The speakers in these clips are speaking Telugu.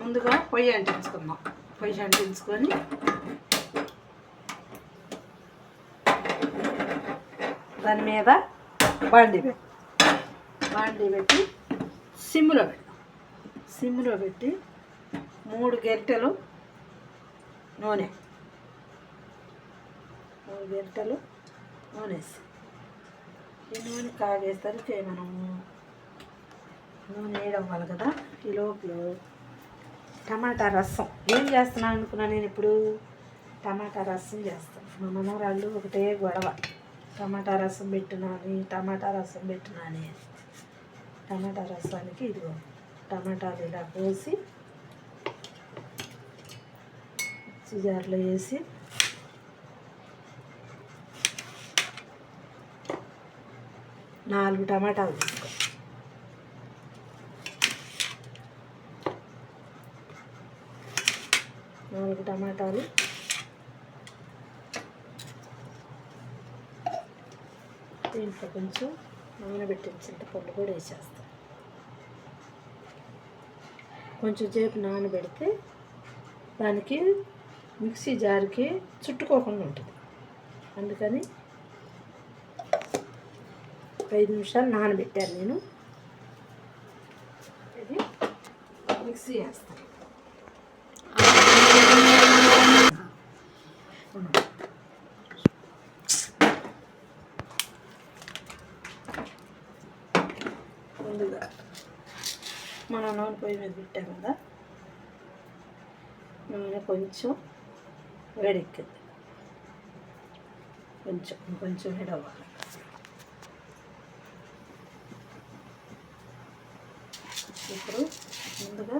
ముందుగా పొయ్యి అంటించుకుందాం. పొయ్యి అంటించుకొని దాని మీద బాండీ పెట్టి సిమ్లో పెట్టి 3 గరిటెలు నూనె వేసి ఈ నూనె కాగేసరికి మనము నూనె వేయడం వల్ల కదా ఈ లోపల టమాటా రసం ఏం చేస్తున్నాను అనుకున్నా. నేను ఇప్పుడు టమాటా రసం చేస్తాను. మా మనవరాళ్ళు ఒకటే గొడవ, టమాటా రసం పెట్టినాని. టమాటా రసానికి ఇదిగో టమాటాలు ఇలా కోసి జార్లో వేసి నాలుగు టమాటాలు తీసుకో. దీంట్లో కొంచెం నానబెట్టిన చింతపండు కూడా వేసేస్తాం. కొంచెం సేపు నానబెడితే దానికి మిక్సీ జార్కి చుట్టుకోకుండా ఉంటుంది. అందుకని 5 నిమిషాలు నానబెట్టాను నేను. ఇది మిక్సీ వేస్తాను. ముందుగా మనం నూనె పొయ్యి మీద పెట్టాం కదా, నూనె కొంచెం వేడెక్కింది. కొంచెం వేడవ్వాలి. ఇప్పుడు ముందుగా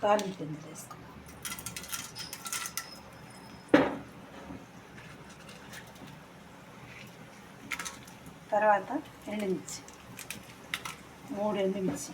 తాలింపు గింజలు వేసుకుందాం. తర్వాత ఎండుమిర్చి, 3 ఎండుమిర్చి,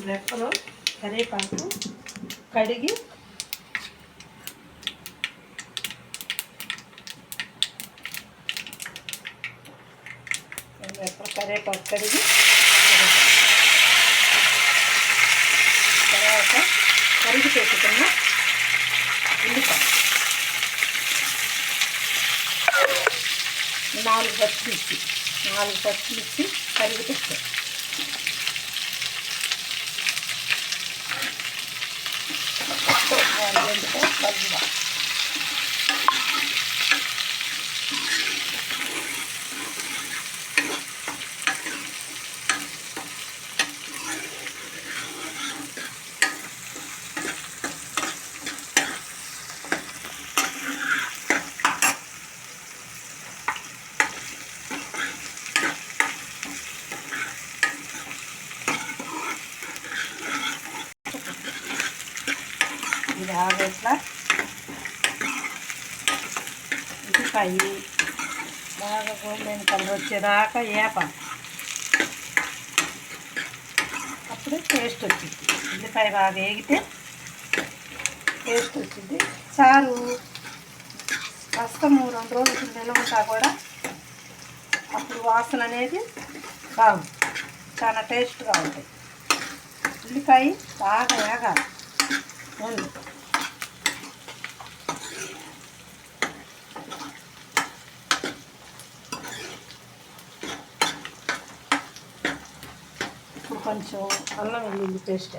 రెప్పలో కరివేపాకు కడిగి తర్వాత కరిగి పెట్టుకున్న ఉల్లిపాయ 4 పచ్చిమిర్చి కరిగి పెట్టాను. బజ్జా ఇది ఆగేట్లా ఉల్లిపాయ బాగా గోల్డెన్ కలర్ వచ్చేదాకా వేపాలి. అప్పుడు టేస్ట్ వచ్చింది. ఉల్లిపాయ బాగా వేగితే టేస్ట్ వచ్చింది. చారు ప్రస్తుతం 2 రోజులు నిల్వ ఉంటా కూడా అప్పుడు వాసన అనేది బాగుంది, చాలా టేస్ట్గా ఉంటుంది. ఉల్లిపాయ బాగా వేగాలి. ఇప్పుడు కొంచెం అల్లం వెల్లుల్లి పేస్ట్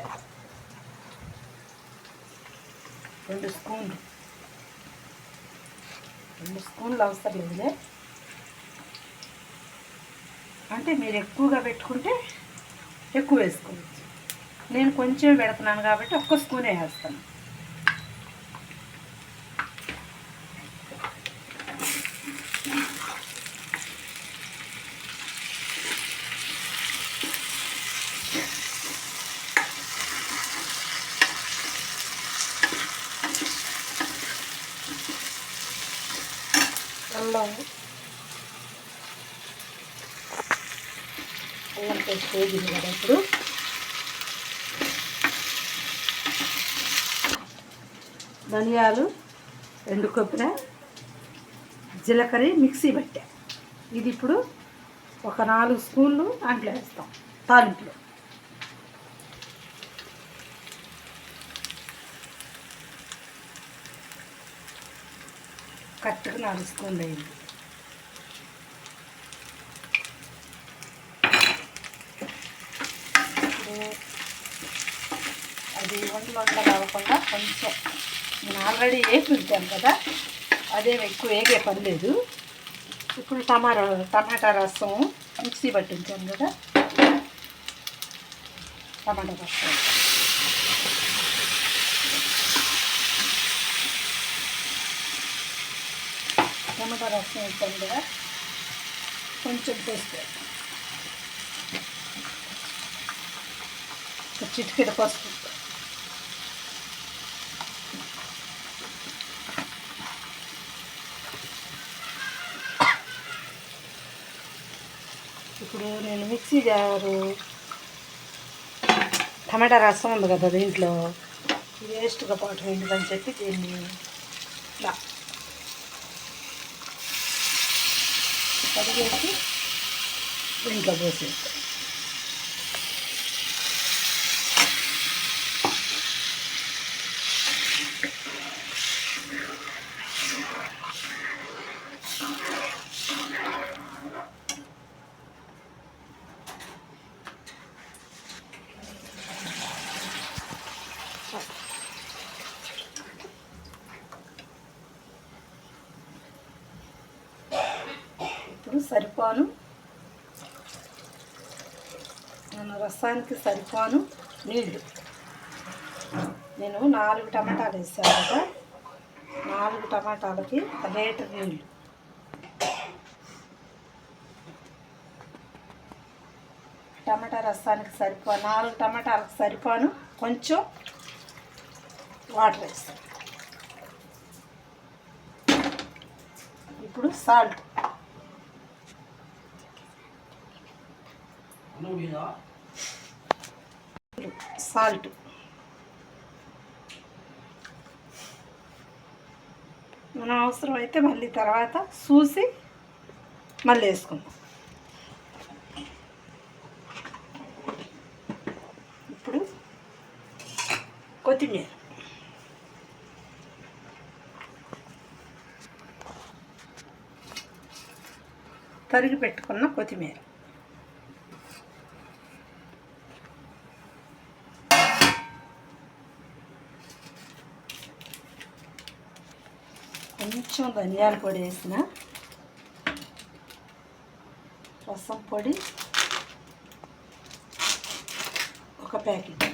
2 స్పూన్లు అవసరం లేదులే. అంటే మీరు ఎక్కువగా పెట్టుకుంటే ఎక్కువ వేసుకోవచ్చు. నేను కొంచెం పెడుతున్నాను కాబట్టి 1 స్పూనే వేస్తాను. అల్లం పేస్ట్ వేగింది కదా ఇప్పుడు ధనియాలు, ఎండు కొబ్బరి, జీలకర్ర మిక్సీ పట్టా. ఇది ఇప్పుడు ఒక 4 స్పూన్లు దాంట్లో వేస్తాం తాలింపులో. కరెక్ట్గా 4 స్పూన్లు అయింది. అది వంటలు కాకుండా కొంచెం నేను ఆల్రెడీ వేసి ఉంచాను కదా, అదేం ఎక్కువ వేగే పని లేదు. ఇప్పుడు టమాటా రసం మిక్సీ పట్టి ఉంచాను కదా, టమాటా రసం వేసాను కదా, కొంచెం పసుపు, చిటికెడు పసుపు, ఇప్పుడు నేను మిక్సీ జారు టమాటా రసం ఉంది కదా దీంట్లో వేస్ట్గా పాటు ఎందుకని చెప్పి దీన్ని ఇలా కడిగేసి దీంట్లో పోసేస్తాను. ఇప్పుడు సరిపోను మన రసానికి సరిపోను నీళ్ళు. నేను 4 టమాటాలు వేసాను కదా, 4 టమాటాలకి 1 లీటర్ నీళ్ళు. టమాటా రసానికి 4 టమాటాలకు సరిపోను కొంచెం వాటర్ వేస్తాను. ఇప్పుడు సాల్ట్ మనం అవసరం అయితే మళ్ళీ తర్వాత చూసి మళ్ళీ వేసుకుందాం. ఇప్పుడు కొత్తిమీర, తరిగి పెట్టుకున్న కొత్తిమీర, కొంచెం ధనియాల పొడి వేసిన, రసం పొడి 1 ప్యాకెట్,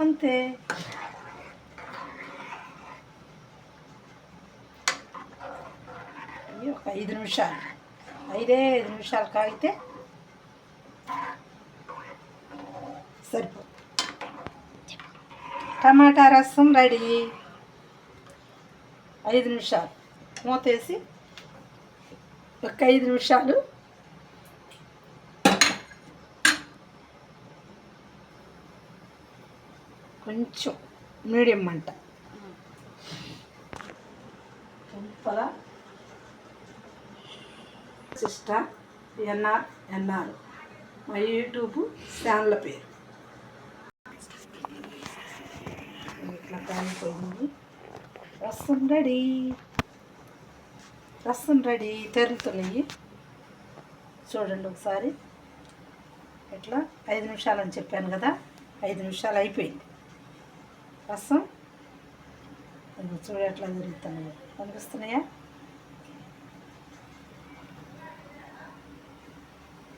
అంతే. ఒక 5 నిమిషాలు 5 నిమిషాలు కాగితే సరిపో. టమాటా రసం రెడీ. 5 నిమిషాలు మూతేసి ఒక 5 నిమిషాలు కొంచెం మీడియం మంట ఉప్పల సిస్టర్ ఎన్ఆర్ మా యూట్యూబ్ ఛానల్ పేరు. ఇట్లా కాలిపోయింది. రసం రెడీ తెరులుతున్నాయి చూడండి ఒకసారి. ఇట్లా 5 నిమిషాలు అని చెప్పాను కదా, 5 నిమిషాలు అయిపోయింది. రసం చూడ ఎట్లా జరుగుతున్నాయో కనిపిస్తున్నాయా?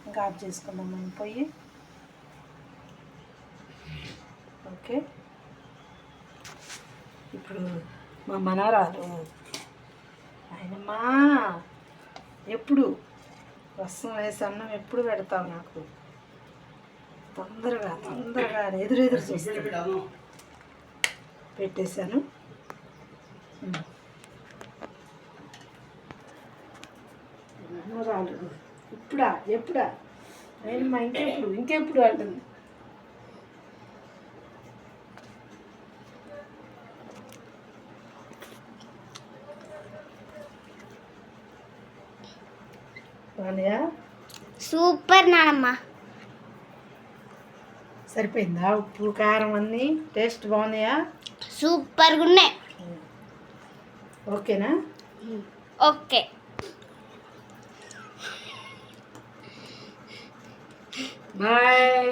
ఇంకా ఆఫ్ చేసుకుందాం మనం పొయ్యి. ఓకే, ఇప్పుడు మా మనవరాలు ఆయనమ్మా ఎప్పుడు రసం వేసి అన్నం ఎప్పుడు పెడతావు నాకు? తొందరగా తొందరగా ఎదురు చూస్తాను. పెట్టేశాను. రాలేదు. ఇప్పుడా? ఎప్పుడా? నేను మా ఇంకెప్పుడు అంటుంది. బాగున్నాయా? సూపర్ నానమ్మ. సరిపోయిందా? ఉప్పు కారం అన్నీ టేస్ట్ బాగున్నాయా? సూపర్గా ఉన్నాయి. ఓకేనా? ఓకే. బాయ్.